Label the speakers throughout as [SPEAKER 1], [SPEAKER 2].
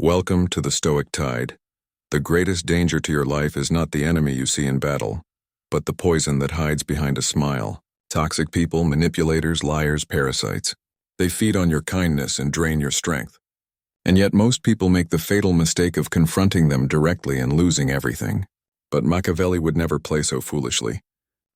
[SPEAKER 1] Welcome to the Stoic tide. The greatest danger to your life is not the enemy you see in battle, but the poison that hides behind a smile. Toxic people, manipulators, liars, parasites. They feed on your kindness and drain your strength. And yet most people make the fatal mistake of confronting them directly and losing everything. But Machiavelli would never play so foolishly.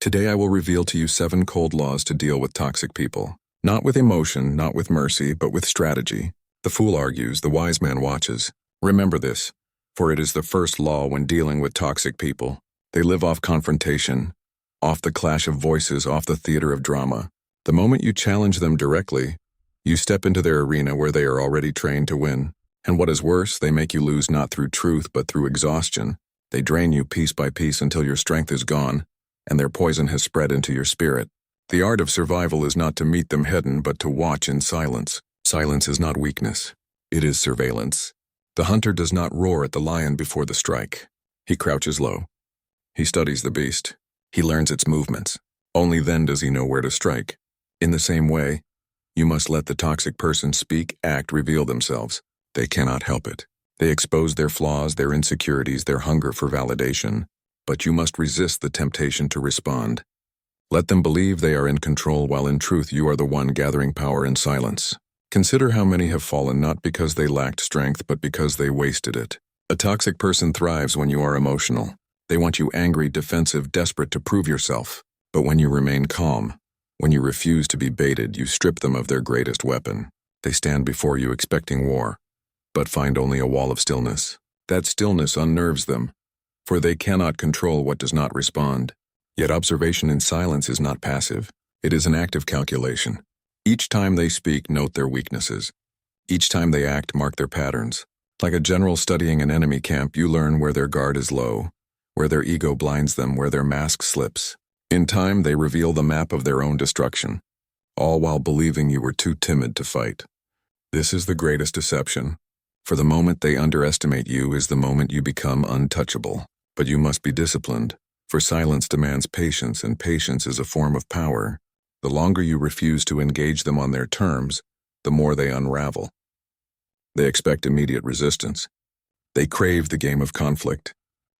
[SPEAKER 1] Today I will reveal to you 7 cold laws to deal with toxic people. Not with emotion, not with mercy, but with strategy. The fool argues, the wise man watches. Remember this, for it is the first law when dealing with toxic people. They live off confrontation, off the clash of voices, off the theater of drama. The moment you challenge them directly, you step into their arena where they are already trained to win. And what is worse, they make you lose not through truth but through exhaustion. They drain you piece by piece until your strength is gone, and their poison has spread into your spirit. The art of survival is not to meet them head-on but to watch in silence. Silence is not weakness, it is surveillance. The hunter does not roar at the lion before the strike. He crouches low. He studies the beast. He learns its movements. Only then does he know where to strike. In the same way, you must let the toxic person speak, act, reveal themselves. They cannot help it. They expose their flaws, their insecurities, their hunger for validation. But you must resist the temptation to respond. Let them believe they are in control while in truth you are the one gathering power in silence. Consider how many have fallen not because they lacked strength but because they wasted it. A toxic person thrives when you are emotional. They want you angry, defensive, desperate to prove yourself. But when you remain calm, when you refuse to be baited, you strip them of their greatest weapon. They stand before you expecting war, but find only a wall of stillness. That stillness unnerves them, for they cannot control what does not respond. Yet observation in silence is not passive. It is an active calculation. Each time they speak, note their weaknesses. Each time they act, mark their patterns. Like a general studying an enemy camp, you learn where their guard is low, where their ego blinds them, where their mask slips. In time, they reveal the map of their own destruction, all while believing you were too timid to fight. This is the greatest deception, for the moment they underestimate you is the moment you become untouchable. But you must be disciplined, for silence demands patience, and patience is a form of power. The longer you refuse to engage them on their terms, the more they unravel. They expect immediate resistance. They crave the game of conflict.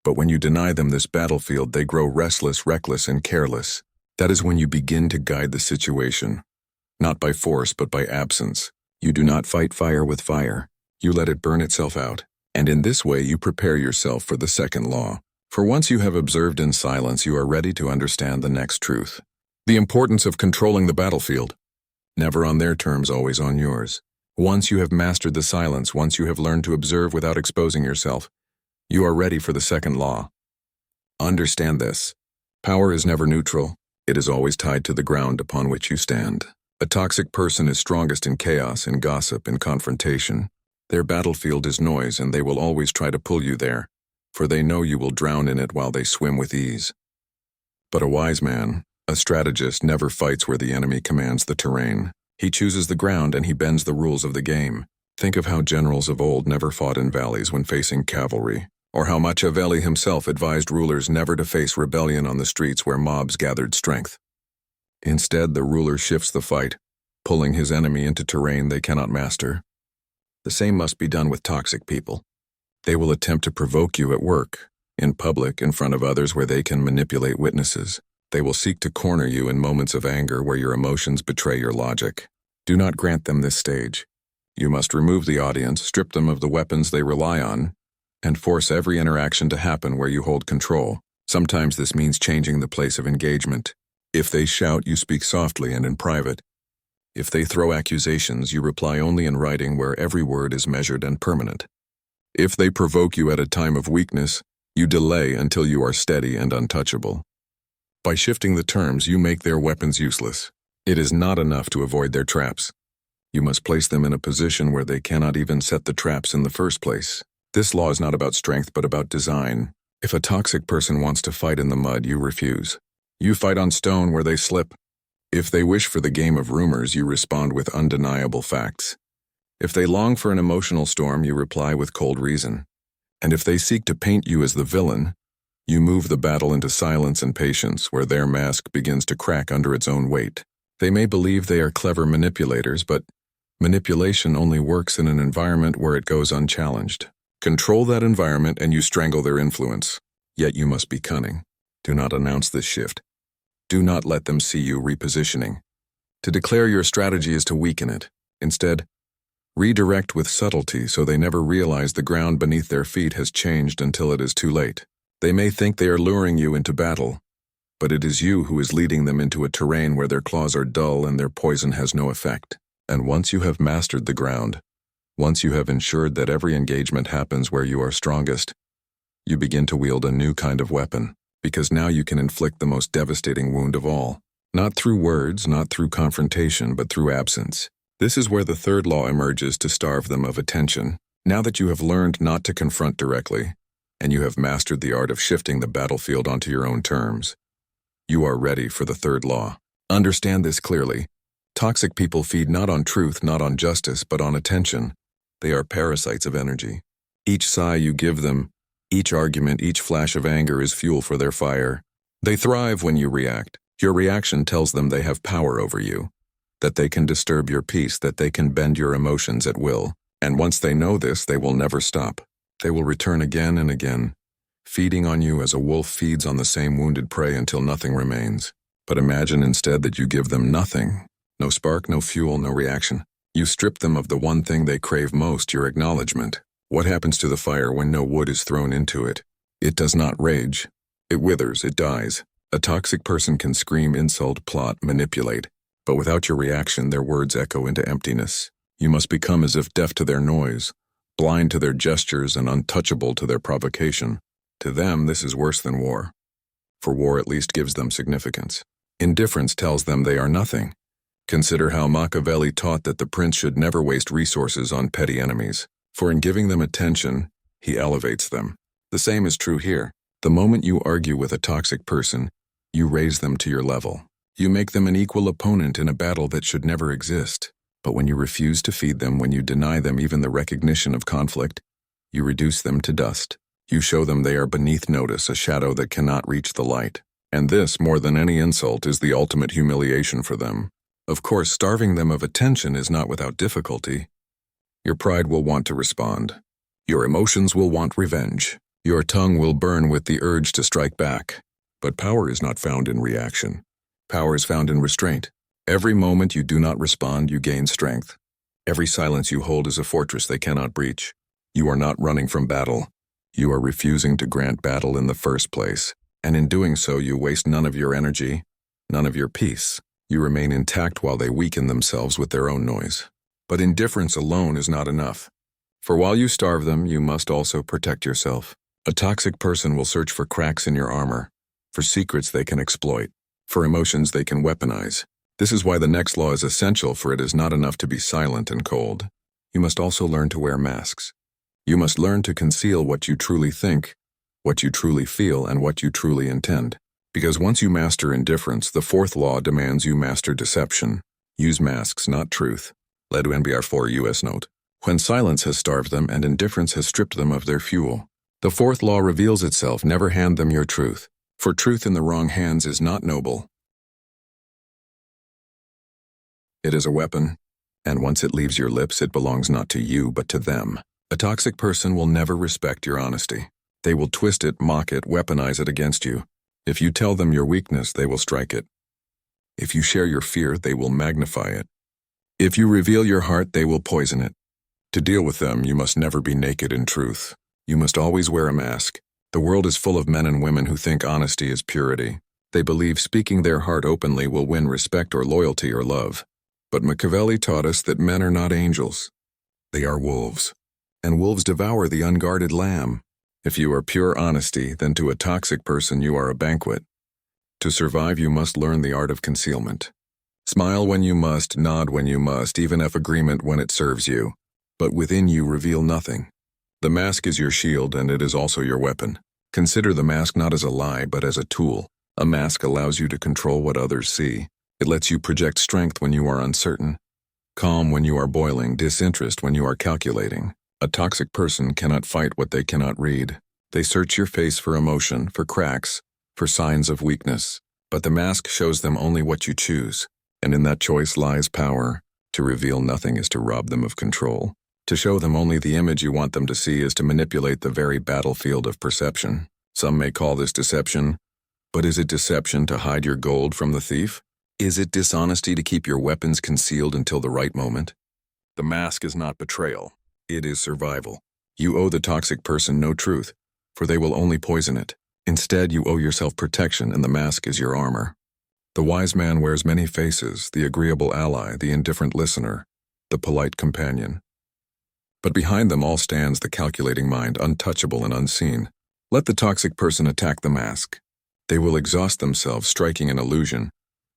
[SPEAKER 1] But when you deny them this battlefield, they grow restless, reckless, and careless. That is when you begin to guide the situation. Not by force, but by absence. You do not fight fire with fire. You let it burn itself out. And in this way you prepare yourself for the second law. For once you have observed in silence, you are ready to understand the next truth. The importance of controlling the battlefield. Never on their terms, always on yours. Once you have mastered the silence, once you have learned to observe without exposing yourself, you are ready for the second law. Understand this. Power is never neutral. It is always tied to the ground upon which you stand. A toxic person is strongest in chaos, in gossip, in confrontation. Their battlefield is noise, and they will always try to pull you there, for they know you will drown in it while they swim with ease. But a wise man, a strategist, never fights where the enemy commands the terrain. He chooses the ground and he bends the rules of the game. Think of how generals of old never fought in valleys when facing cavalry, or how Machiavelli himself advised rulers never to face rebellion on the streets where mobs gathered strength. Instead, the ruler shifts the fight, pulling his enemy into terrain they cannot master. The same must be done with toxic people. They will attempt to provoke you at work, in public, in front of others where they can manipulate witnesses. They will seek to corner you in moments of anger where your emotions betray your logic. Do not grant them this stage. You must remove the audience, strip them of the weapons they rely on, and force every interaction to happen where you hold control. Sometimes this means changing the place of engagement. If they shout, you speak softly and in private. If they throw accusations, you reply only in writing where every word is measured and permanent. If they provoke you at a time of weakness, you delay until you are steady and untouchable. By shifting the terms, you make their weapons useless. It is not enough to avoid their traps. You must place them in a position where they cannot even set the traps in the first place. This law is not about strength but about design. If a toxic person wants to fight in the mud, you refuse. You fight on stone where they slip. If they wish for the game of rumors, you respond with undeniable facts. If they long for an emotional storm, you reply with cold reason. And if they seek to paint you as the villain, you move the battle into silence and patience, where their mask begins to crack under its own weight. They may believe they are clever manipulators, but Manipulation only works in an environment where it goes unchallenged. Control that environment and you strangle their influence. Yet you must be cunning. Do not announce this shift. Do not let them see you repositioning. To declare your strategy is to weaken it. Instead, redirect with subtlety so they never realize the ground beneath their feet has changed until it is too late. They may think they are luring you into battle, but it is you who is leading them into a terrain where their claws are dull and their poison has no effect. And once you have mastered the ground, once you have ensured that every engagement happens where you are strongest, you begin to wield a new kind of weapon, because now you can inflict the most devastating wound of all. Not through words, not through confrontation, but through absence. This is where the third law emerges to starve them of attention. Now that you have learned not to confront directly, and you have mastered the art of shifting the battlefield onto your own terms, you are ready for the third law. Understand this clearly. Toxic people feed not on truth, not on justice, but on attention. They are parasites of energy. Each sigh you give them, each argument, each flash of anger is fuel for their fire. They thrive when you react. Your reaction tells them they have power over you, that they can disturb your peace, that they can bend your emotions at will. And once they know this, they will never stop. They will return again and again, feeding on you as a wolf feeds on the same wounded prey until nothing remains. But imagine instead that you give them nothing. No spark, no fuel, no reaction. You strip them of the one thing they crave most, your acknowledgement. What happens to the fire when no wood is thrown into it? It does not rage. It withers, it dies. A toxic person can scream, insult, plot, manipulate, but without your reaction, their words echo into emptiness. You must become as if deaf to their noise, blind to their gestures, and untouchable to their provocation. To them, this is worse than war. For war at least gives them significance. Indifference tells them they are nothing. Consider how Machiavelli taught that the prince should never waste resources on petty enemies, for in giving them attention, he elevates them. The same is true here. The moment you argue with a toxic person, you raise them to your level. You make them an equal opponent in a battle that should never exist. But when you refuse to feed them, when you deny them even the recognition of conflict, you reduce them to dust. You show them they are beneath notice, a shadow that cannot reach the light. And this, more than any insult, is the ultimate humiliation for them. Of course, starving them of attention is not without difficulty. Your pride will want to respond. Your emotions will want revenge. Your tongue will burn with the urge to strike back. But power is not found in reaction. Power is found in restraint. Every moment you do not respond, you gain strength. Every silence you hold is a fortress they cannot breach. You are not running from battle. You are refusing to grant battle in the first place. And in doing so, you waste none of your energy, none of your peace. You remain intact while they weaken themselves with their own noise. But indifference alone is not enough. For while you starve them, you must also protect yourself. A toxic person will search for cracks in your armor, for secrets they can exploit, for emotions they can weaponize. This is why the next law is essential, for it is not enough to be silent and cold. You must also learn to wear masks. You must learn to conceal what you truly think, what you truly feel, and what you truly intend. Because once you master indifference, the fourth law demands you master deception. Use masks, not truth. Led to NBR 4 US note. When silence has starved them and indifference has stripped them of their fuel, the fourth law reveals itself. Never hand them your truth, for truth in the wrong hands is not noble. It is a weapon, and once it leaves your lips, it belongs not to you, but to them. A toxic person will never respect your honesty. They will twist it, mock it, weaponize it against you. If you tell them your weakness, they will strike it. If you share your fear, they will magnify it. If you reveal your heart, they will poison it. To deal with them, you must never be naked in truth. You must always wear a mask. The world is full of men and women who think honesty is purity. They believe speaking their heart openly will win respect or loyalty or love. But Machiavelli taught us that men are not angels. They are wolves. And wolves devour the unguarded lamb. If you are pure honesty, then to a toxic person you are a banquet. To survive, you must learn the art of concealment. Smile when you must, nod when you must, even if agreement when it serves you. But within you reveal nothing. The mask is your shield, and it is also your weapon. Consider the mask not as a lie, but as a tool. A mask allows you to control what others see. It lets you project strength when you are uncertain, calm when you are boiling, disinterest when you are calculating. A toxic person cannot fight what they cannot read. They search your face for emotion, for cracks, for signs of weakness. But the mask shows them only what you choose, and in that choice lies power. To reveal nothing is to rob them of control. To show them only the image you want them to see is to manipulate the very battlefield of perception. Some may call this deception, but is it deception to hide your gold from the thief? Is it dishonesty to keep your weapons concealed until the right moment? The mask is not betrayal. It is survival. You owe the toxic person no truth, for they will only poison it. Instead, you owe yourself protection, and the mask is your armor. The wise man wears many faces, the agreeable ally, the indifferent listener, the polite companion. But behind them all stands the calculating mind, untouchable and unseen. Let the toxic person attack the mask. They will exhaust themselves striking an illusion,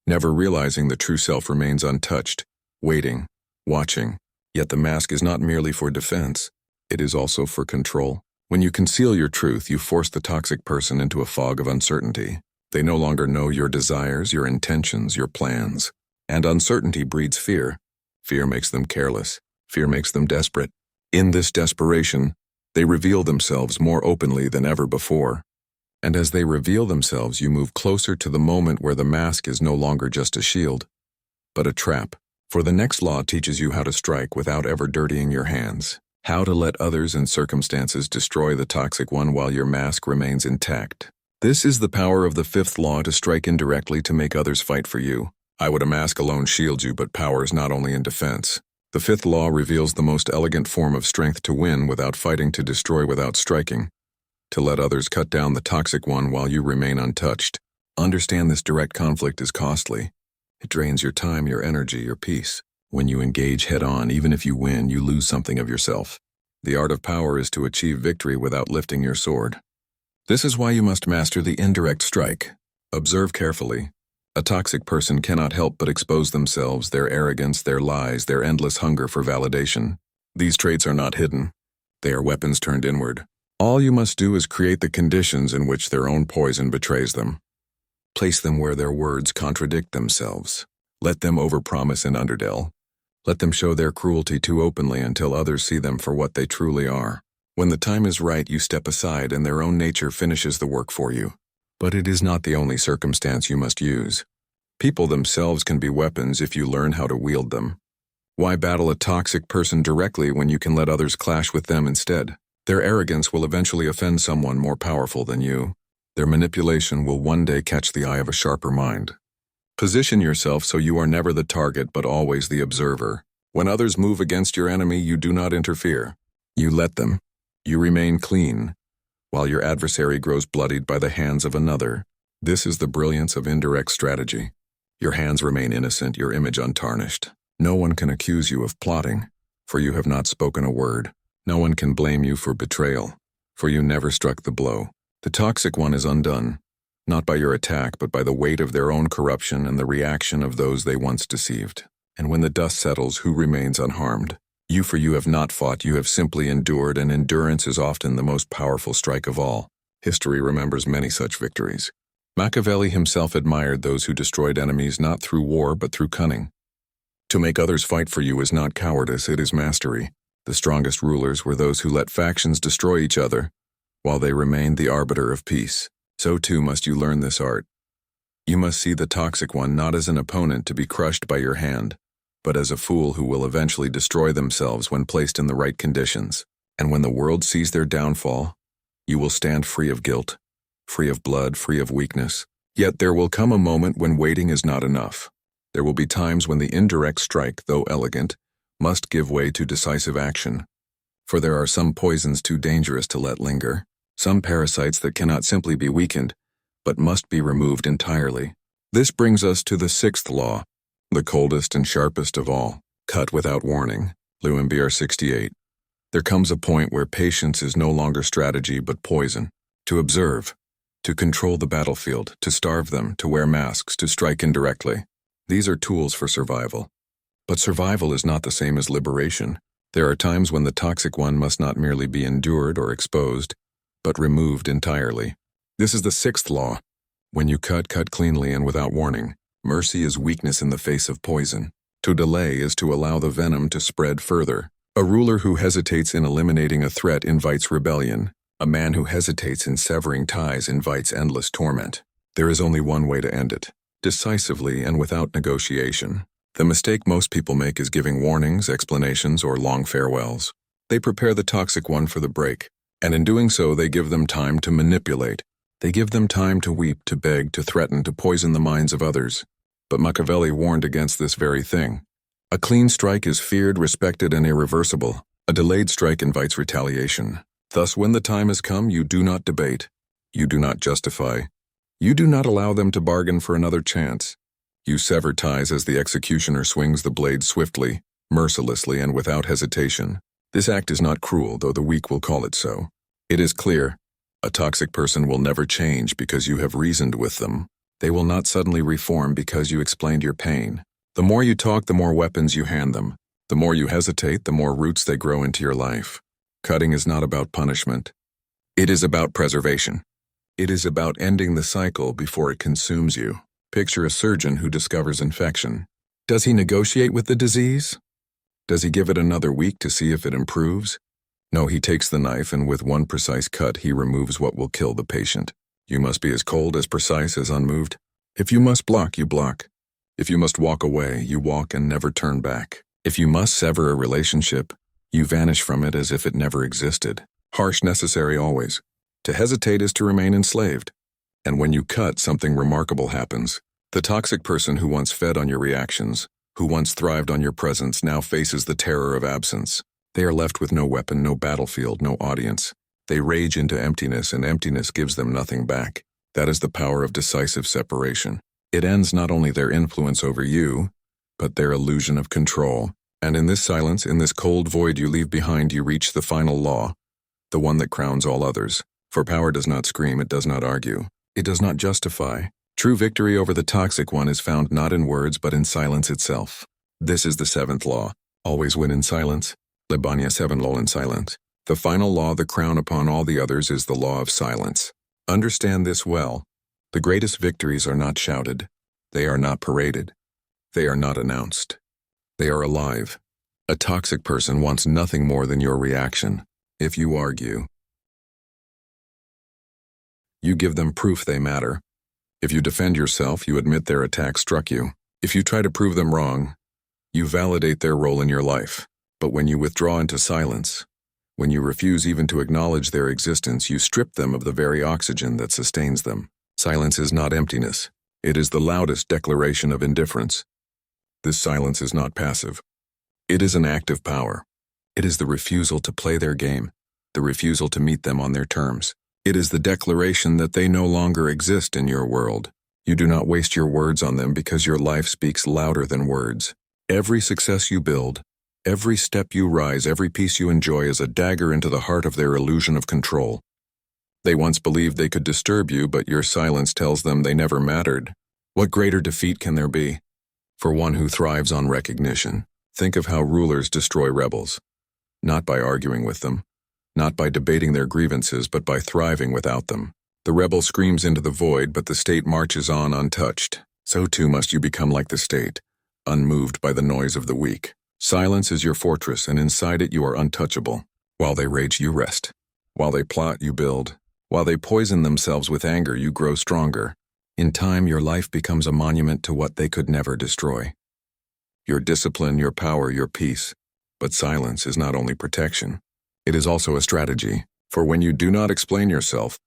[SPEAKER 1] never realizing the true self remains untouched, waiting, watching. Yet the mask is not merely for defense, it is also for control. When you conceal your truth, you force the toxic person into a fog of uncertainty. They no longer know your desires, your intentions, your plans. And uncertainty breeds fear. Fear makes them careless. Fear makes them desperate. In this desperation, they reveal themselves more openly than ever before. And as they reveal themselves, you move closer to the moment where the mask is no longer just a shield, but a trap. For the next law teaches you how to strike without ever dirtying your hands, how to let others and circumstances destroy the toxic one while your mask remains intact. This is the power of the fifth law, to strike indirectly to make others fight for you. I would a mask alone shields you, but power is not only in defense. The fifth law reveals the most elegant form of strength: to win without fighting, to destroy without striking, to let others cut down the toxic one while you remain untouched. Understand this direct conflict is costly. It drains your time, your energy, your peace. When you engage head-on, even if you win, you lose something of yourself. The art of power is to achieve victory without lifting your sword. This is why you must master the indirect strike. Observe carefully. A toxic person cannot help but expose themselves, their arrogance, their lies, their endless hunger for validation. These traits are not hidden. They are weapons turned inward. All you must do is create the conditions in which their own poison betrays them. Place them where their words contradict themselves. Let them overpromise and underdell. Let them show their cruelty too openly until others see them for what they truly are. When the time is right, you step aside and their own nature finishes the work for you. But it is not the only circumstance you must use. People themselves can be weapons if you learn how to wield them. Why battle a toxic person directly when you can let others clash with them instead? Their arrogance will eventually offend someone more powerful than you. Their manipulation will one day catch the eye of a sharper mind. Position yourself so you are never the target but always the observer. When others move against your enemy, you do not interfere. You let them. You remain clean, while your adversary grows bloodied by the hands of another. This is the brilliance of indirect strategy. Your hands remain innocent, your image untarnished. No one can accuse you of plotting, for you have not spoken a word. No one can blame you for betrayal, for you never struck the blow. The toxic one is undone, not by your attack, but by the weight of their own corruption and the reaction of those they once deceived. And when the dust settles, who remains unharmed? You, for you have not fought, you have simply endured, and endurance is often the most powerful strike of all. History remembers many such victories. Machiavelli himself admired those who destroyed enemies not through war but through cunning. To make others fight for you is not cowardice, it is mastery. The strongest rulers were those who let factions destroy each other, while they remained the arbiter of peace. So too must you learn this art. You must see the toxic one not as an opponent to be crushed by your hand, but as a fool who will eventually destroy themselves when placed in the right conditions. And when the world sees their downfall, you will stand free of guilt, free of blood, free of weakness. Yet there will come a moment when waiting is not enough. There will be times when the indirect strike, though elegant, must give way to decisive action. For there are some poisons too dangerous to let linger, some parasites that cannot simply be weakened, but must be removed entirely. This brings us to the sixth law, the coldest and sharpest of all. Cut without warning. Lumbr 68. There comes a point where patience is no longer strategy but poison. To observe, to control the battlefield, to starve them, to wear masks, to strike indirectly. These are tools for survival. But survival is not the same as liberation. There are times when the toxic one must not merely be endured or exposed, but removed entirely. This is the sixth law. When you cut cleanly and without warning. Mercy is weakness in the face of poison. To delay is to allow the venom to spread further. A ruler who hesitates in eliminating a threat invites rebellion. A man who hesitates in severing ties invites endless torment. There is only one way to end it, decisively and without negotiation. The mistake most people make is giving warnings, explanations, or long farewells. They prepare the toxic one for the break, and in doing so they give them time to manipulate. They give them time to weep, to beg, to threaten, to poison the minds of others. But Machiavelli warned against this very thing. A clean strike is feared, respected, and irreversible. A delayed strike invites retaliation. Thus, when the time has come, you do not debate. You do not justify. You do not allow them to bargain for another chance. You sever ties as the executioner swings the blade swiftly, mercilessly, and without hesitation. This act is not cruel, though the weak will call it so. It is clear. A toxic person will never change because you have reasoned with them. They will not suddenly reform because you explained your pain. The more you talk, the more weapons you hand them. The more you hesitate, the more roots they grow into your life. Cutting is not about punishment. It is about preservation. It is about ending the cycle before it consumes you. Picture a surgeon who discovers infection. Does he negotiate with the disease? Does he give it another week to see if it improves? No, he takes the knife and with one precise cut he removes what will kill the patient. You must be as cold, as precise, as unmoved. If you must block, you block. If you must walk away, you walk and never turn back. If you must sever a relationship, you vanish from it as if it never existed. Harsh, necessary always. To hesitate is to remain enslaved. And when you cut, something remarkable happens. The toxic person who once fed on your reactions, who once thrived on your presence, now faces the terror of absence. They are left with no weapon, no battlefield, no audience. They rage into emptiness, and emptiness gives them nothing back. That is the power of decisive separation. It ends not only their influence over you, but their illusion of control. And in this silence, in this cold void you leave behind, you reach the final law, the one that crowns all others. For power does not scream, it does not argue. It does not justify. True victory over the toxic one is found not in words but in silence itself. This is the seventh law. Always win in silence. Libania 7 lol in silence. The final law, the crown upon all the others, is the law of silence. Understand this well. The greatest victories are not shouted. They are not paraded. They are not announced. They are alive. A toxic person wants nothing more than your reaction. If you argue, you give them proof they matter. If you defend yourself, you admit their attack struck you. If you try to prove them wrong, you validate their role in your life. But when you withdraw into silence, when you refuse even to acknowledge their existence, you strip them of the very oxygen that sustains them. Silence is not emptiness. It is the loudest declaration of indifference. This silence is not passive. It is an act of power. It is the refusal to play their game, the refusal to meet them on their terms. It is the declaration that they no longer exist in your world. You do not waste your words on them because your life speaks louder than words. Every success you build, every step you rise, every peace you enjoy is a dagger into the heart of their illusion of control. They once believed they could disturb you, but your silence tells them they never mattered. What greater defeat can there be? For one who thrives on recognition, think of how rulers destroy rebels. Not by arguing with them, not by debating their grievances, but by thriving without them. The rebel screams into the void, but the state marches on untouched. So too must you become like the state, unmoved by the noise of the weak. Silence is your fortress, and inside it you are untouchable. While they rage, you rest. While they plot, you build. While they poison themselves with anger, you grow stronger. In time, your life becomes a monument to what they could never destroy. Your discipline, your power, your peace. But silence is not only protection. It is also a strategy, for when you do not explain yourself,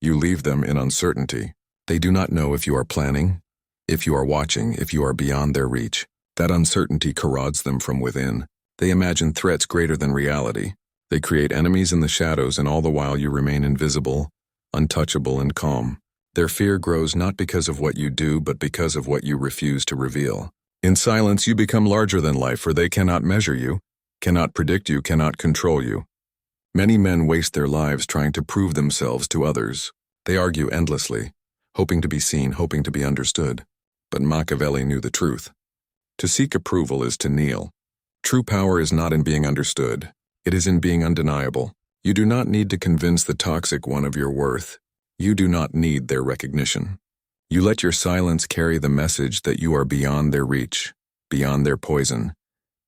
[SPEAKER 1] you leave them in uncertainty. They do not know if you are planning, if you are watching, if you are beyond their reach. That uncertainty corrodes them from within. They imagine threats greater than reality. They create enemies in the shadows, and all the while you remain invisible, untouchable, and calm. Their fear grows not because of what you do, but because of what you refuse to reveal. In silence, you become larger than life, for they cannot measure you, cannot predict you, cannot control you. Many men waste their lives trying to prove themselves to others. They argue endlessly, hoping to be seen, hoping to be understood. But Machiavelli knew the truth. To seek approval is to kneel. True power is not in being understood. It is in being undeniable. You do not need to convince the toxic one of your worth. You do not need their recognition. You let your silence carry the message that you are beyond their reach, beyond their poison,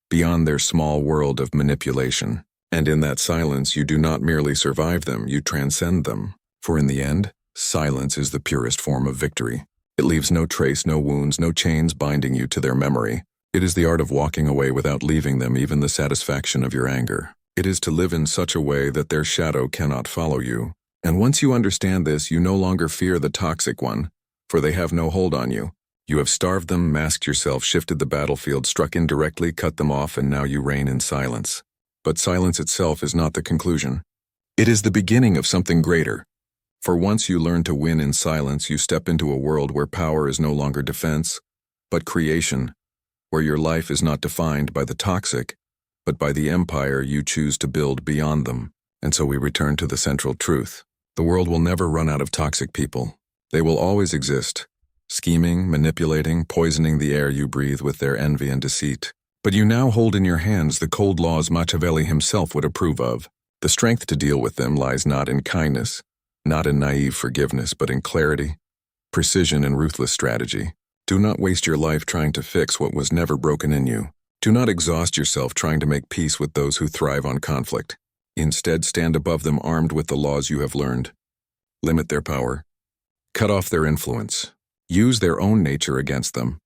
[SPEAKER 1] beyond their small world of manipulation. And in that silence, you do not merely survive them, you transcend them. For in the end, silence is the purest form of victory. It leaves no trace, no wounds, no chains binding you to their memory. It is the art of walking away without leaving them even the satisfaction of your anger. It is to live in such a way that their shadow cannot follow you. And once you understand this, you no longer fear the toxic one, for they have no hold on you. You have starved them, masked yourself, shifted the battlefield, struck indirectly, cut them off, and now you reign in silence. But silence itself is not the conclusion. It is the beginning of something greater. For once you learn to win in silence, you step into a world where power is no longer defense, but creation, where your life is not defined by the toxic, but by the empire you choose to build beyond them. And so we return to the central truth. The world will never run out of toxic people. They will always exist, scheming, manipulating, poisoning the air you breathe with their envy and deceit. But you now hold in your hands the cold laws Machiavelli himself would approve of. The strength to deal with them lies not in kindness, not in naive forgiveness, but in clarity, precision, and ruthless strategy. Do not waste your life trying to fix what was never broken in you. Do not exhaust yourself trying to make peace with those who thrive on conflict. Instead, stand above them armed with the laws you have learned. Limit their power. Cut off their influence. Use their own nature against them.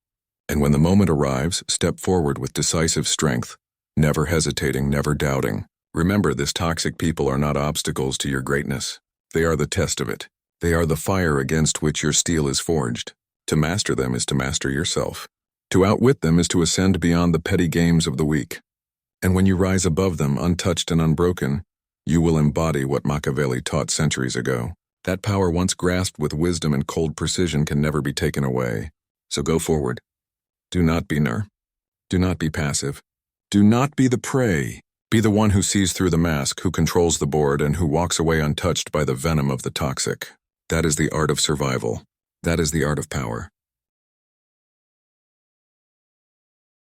[SPEAKER 1] And when the moment arrives, step forward with decisive strength, never hesitating, never doubting. Remember, these toxic people are not obstacles to your greatness. They are the test of it. They are the fire against which your steel is forged. To master them is to master yourself. To outwit them is to ascend beyond the petty games of the weak. And when you rise above them, untouched and unbroken, you will embody what Machiavelli taught centuries ago. That power once grasped with wisdom and cold precision can never be taken away. So go forward. Do not be inerr. Do not be passive. Do not be the prey. Be the one who sees through the mask, who controls the board, and who walks away untouched by the venom of the toxic. That is the art of survival. That is the art of power.